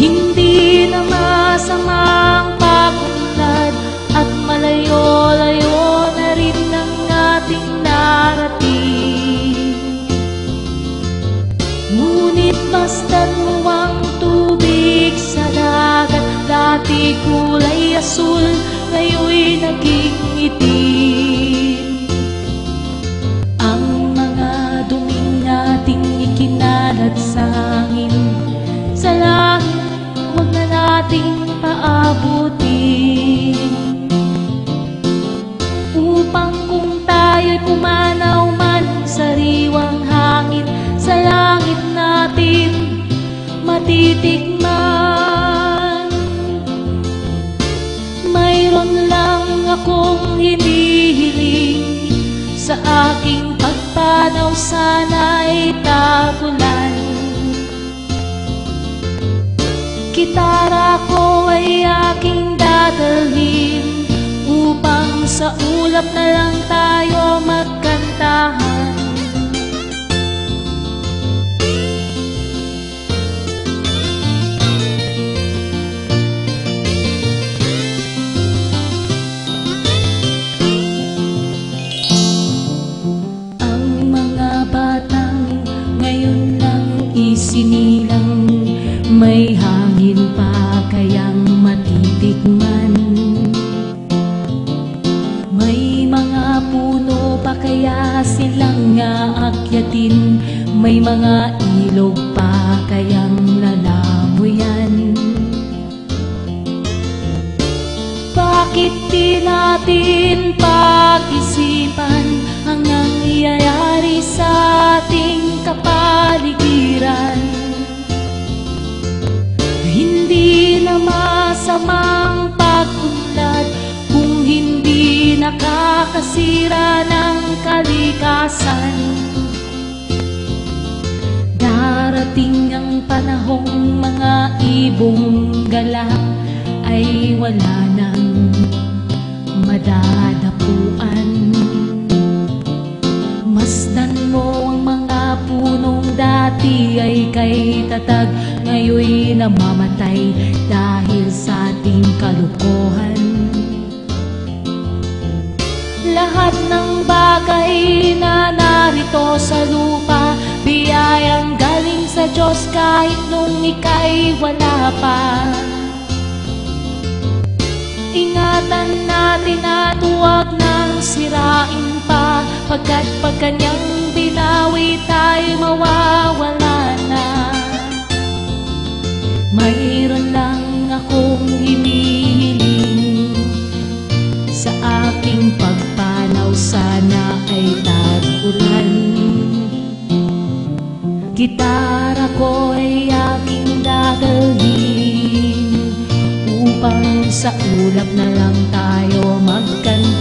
Hindi na masamang pagunlad at malayo-layo na rin ang ating narating. Ngunit basta't mo ang tubig sa dagat, dati kulay asul, ngayon'y naging itim. Ang mga duming nating ikinalat sa hangin, sa langit huwag na nating paabutin, upang kung tayo'y pumanaw man sa sariwang hangin, sa langit natin matitikman. Mayroon lang akong hinihiling, sa aking pagpanaw sana'y tagulan. Gitara ko ay aking dadalhin, upang sa ulap na lang tayo magkantahan. Ang mga batang ngayon lang isinilang, may hangin pa kayang matitikman, may mga puno pa kaya silang aakyatin, may mga ilog pa kayang lalamuyan. Bakit di natin pag-isipan ang nangyayari sa ating kapaligiran? Hindi na masamang pagunlad kung hindi nakakasira ng kalikasan. Darating ang panahong mga ibong gala ay wala nang madadapuan. Masdan mo ang mga punong dati ay kay tatag, ngayon'y namamatay dahil sa ating kalukuhan. Lahat ng bagay na narito sa lupa, biyayang galing sa Diyos kahit nung ika'y wala pa. Ingatan natin at huwag nang sirain pa, pagkat pag kanyang binawi tayo mawawala na. Mayroon lang akong hinihiling, sa aking pagpanaw sana ay tag-ulan. Gitara ko ay aking dadalhin, upang sa ulap na lang tayo magkanta.